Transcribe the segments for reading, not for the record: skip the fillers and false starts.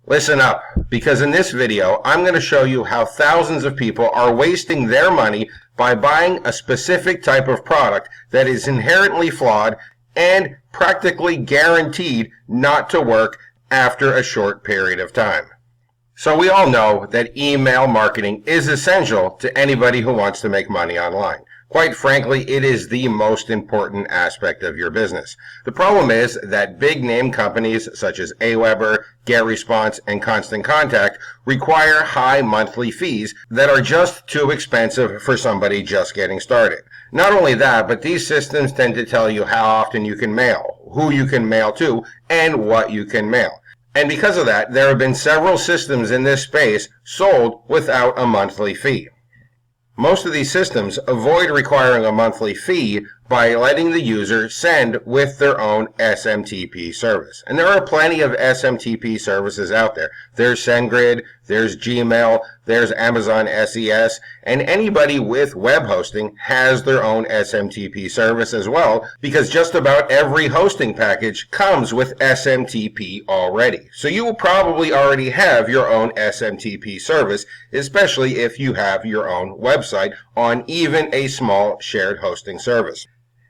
Listen up, because in this video, I'm going to show you how thousands of people are wasting their money by buying a specific type of product that is inherently flawed and practically guaranteed not to work after a short period of time. So we all know that email marketing is essential to anybody who wants to make money online. Quite frankly, it is the most important aspect of your business. The problem is that big name companies such as Aweber, GetResponse, and Constant Contact require high monthly fees that are just too expensive for somebody just getting started. Not only that, but these systems tend to tell you how often you can mail, who you can mail to, and what you can mail. And because of that, there have been several systems in this space sold without a monthly fee. Most of these systems avoid requiring a monthly fee by letting the user send with their own SMTP service. And there are plenty of SMTP services out there. There's SendGrid, there's Gmail, there's Amazon SES, and anybody with web hosting has their own SMTP service as well, because just about every hosting package comes with SMTP already. So you will probably already have your own SMTP service, especially if you have your own website on even a small shared hosting service.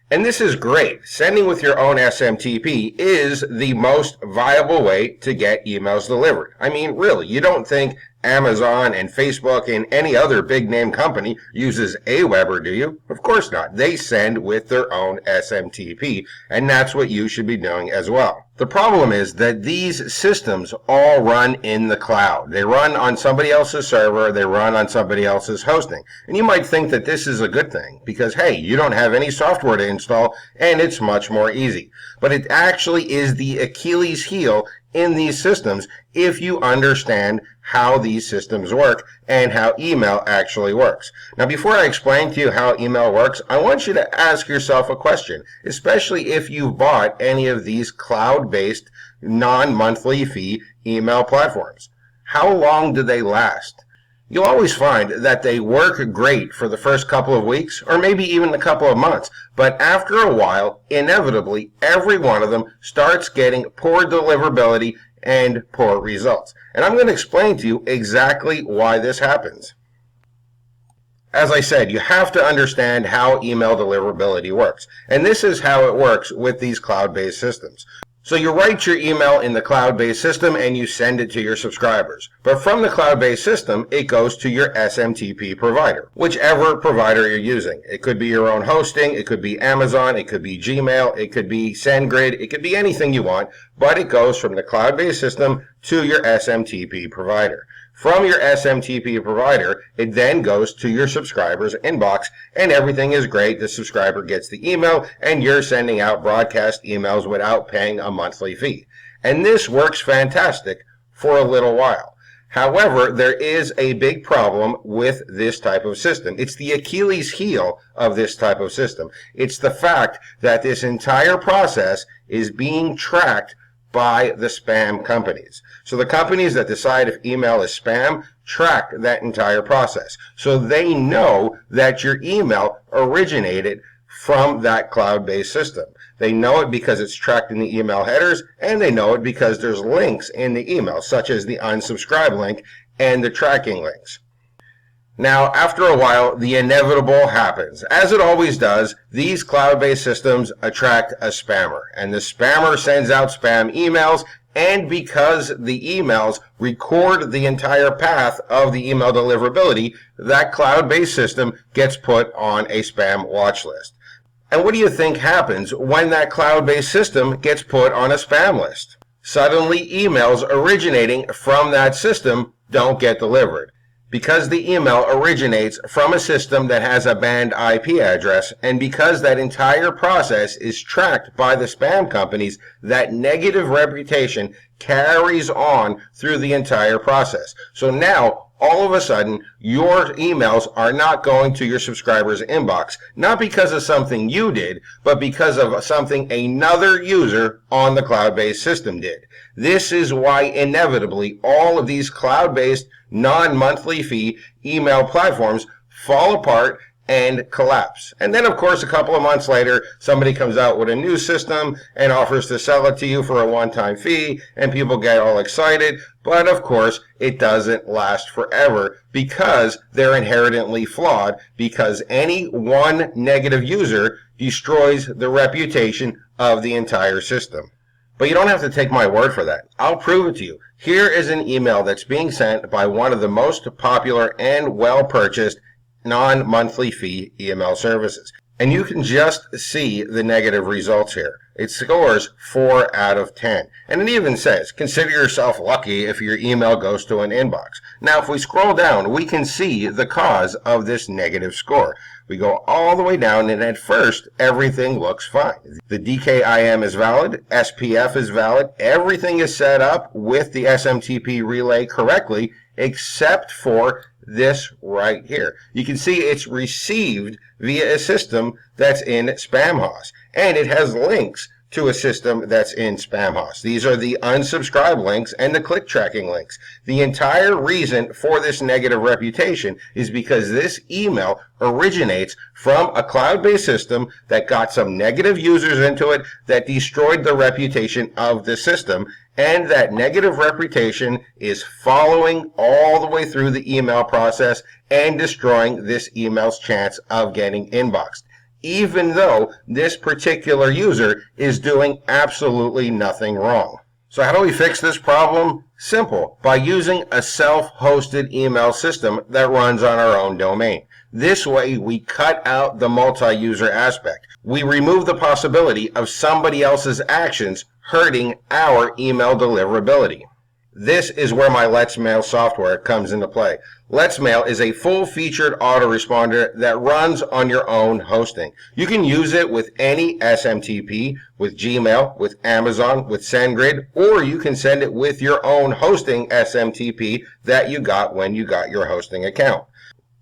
And this is great. Sending with your own SMTP is the most viable way to get emails delivered. I mean, really, you don't think Amazon and Facebook and any other big name company uses Aweber, do you? Of course not. They send with their own SMTP, and that's what you should be doing as well. The problem is that these systems all run in the cloud. They run on somebody else's server, they run on somebody else's hosting. And you might think that this is a good thing because, hey, you don't have any software to install and it's much more easy. But it actually is the Achilles heel in these systems if you understand how these systems work and how email actually works. Now, before I explain to you how email works, I want you to ask yourself a question, especially if you've bought any of these cloud-based, non-monthly fee email platforms. How long do they last? You'll always find that they work great for the first couple of weeks or maybe even a couple of months, but after a while, inevitably, every one of them starts getting poor deliverability and poor results. And I'm going to explain to you exactly why this happens. As I said, you have to understand how email deliverability works. And this is how it works with these cloud-based systems. So you write your email in the cloud-based system and you send it to your subscribers. But from the cloud-based system, it goes to your SMTP provider, whichever provider you're using. It could be your own hosting, it could be Amazon, it could be Gmail, it could be SendGrid, it could be anything you want, but it goes from the cloud-based system to your SMTP provider. From your SMTP provider, it then goes to your subscriber's inbox, and everything is great. The subscriber gets the email, and you're sending out broadcast emails without paying a monthly fee. And this works fantastic for a little while. However, there is a big problem with this type of system. It's the Achilles heel of this type of system. It's the fact that this entire process is being tracked by the spam companies. So the companies that decide if email is spam track that entire process. So they know that your email originated from that cloud-based system. They know it because it's tracked in the email headers, and they know it because there's links in the email, such as the unsubscribe link and the tracking links. Now, after a while, the inevitable happens. As it always does, these cloud-based systems attract a spammer, and the spammer sends out spam emails, and because the emails record the entire path of the email deliverability, that cloud-based system gets put on a spam watch list. And what do you think happens when that cloud-based system gets put on a spam list? Suddenly, emails originating from that system don't get delivered. Because the email originates from a system that has a banned IP address, and because that entire process is tracked by the spam companies, that negative reputation carries on through the entire process. So now, all of a sudden, your emails are not going to your subscriber's inbox, not because of something you did, but because of something another user on the cloud-based system did. This is why inevitably all of these cloud-based non-monthly fee email platforms fall apart and collapse. And then, of course, a couple of months later, somebody comes out with a new system and offers to sell it to you for a one-time fee, and people get all excited. But, of course, it doesn't last forever because they're inherently flawed, because any one negative user destroys the reputation of the entire system. But you don't have to take my word for that. I'll prove it to you. Here is an email that's being sent by one of the most popular and well-purchased non-monthly fee email services. And you can just see the negative results here. It scores 4 out of 10. And it even says, consider yourself lucky if your email goes to an inbox. Now, if we scroll down, we can see the cause of this negative score. We go all the way down, and at first, everything looks fine. The DKIM is valid, SPF is valid, everything is set up with the SMTP relay correctly, except for this right here. You can see it's received via a system that's in SpamHoss, and it has links to a system that's in SpamHoss. These are the unsubscribe links and the click tracking links. The entire reason for this negative reputation is because this email originates from a cloud-based system that got some negative users into it that destroyed the reputation of the system, and that negative reputation is following all the way through the email process and destroying this email's chance of getting inboxed, even though this particular user is doing absolutely nothing wrong. So how do we fix this problem? Simple, by using a self-hosted email system that runs on our own domain. This way we cut out the multi-user aspect. We remove the possibility of somebody else's actions hurting our email deliverability. This is where my LetsMail software comes into play. LetsMail is a full-featured autoresponder that runs on your own hosting. You can use it with any SMTP, with Gmail, with Amazon, with SendGrid, or you can send it with your own hosting SMTP that you got when you got your hosting account.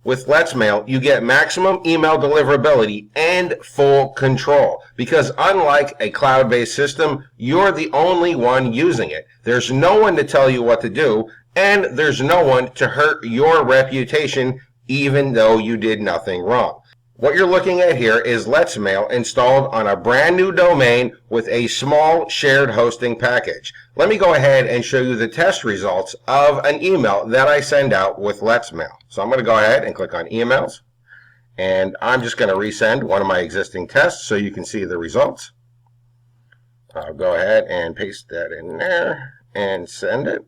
With LetsMail, you get maximum email deliverability and full control, because unlike a cloud-based system, you're the only one using it. There's no one to tell you what to do, and there's no one to hurt your reputation even though you did nothing wrong. What you're looking at here is LetsMail installed on a brand new domain with a small shared hosting package. Let me go ahead and show you the test results of an email that I send out with LetsMail. So I'm going to go ahead and click on emails, and I'm just going to resend one of my existing tests so you can see the results. I'll go ahead and paste that in there and send it.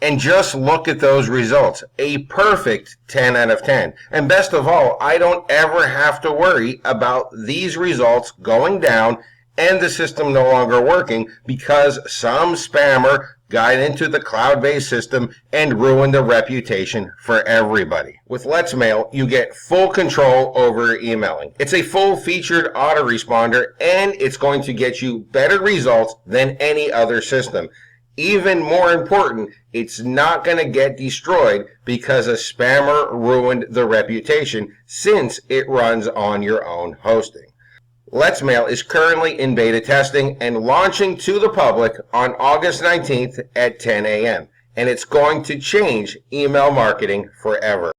And just look at those results. A perfect 10 out of 10. And best of all, I don't ever have to worry about these results going down and the system no longer working because some spammer got into the cloud-based system and ruined the reputation for everybody. With LetsMail, you get full control over emailing. It's a full-featured autoresponder, and it's going to get you better results than any other system. Even more important, it's not going to get destroyed because a spammer ruined the reputation since it runs on your own hosting. LetsMail is currently in beta testing and launching to the public on August 19th at 10 a.m. And it's going to change email marketing forever.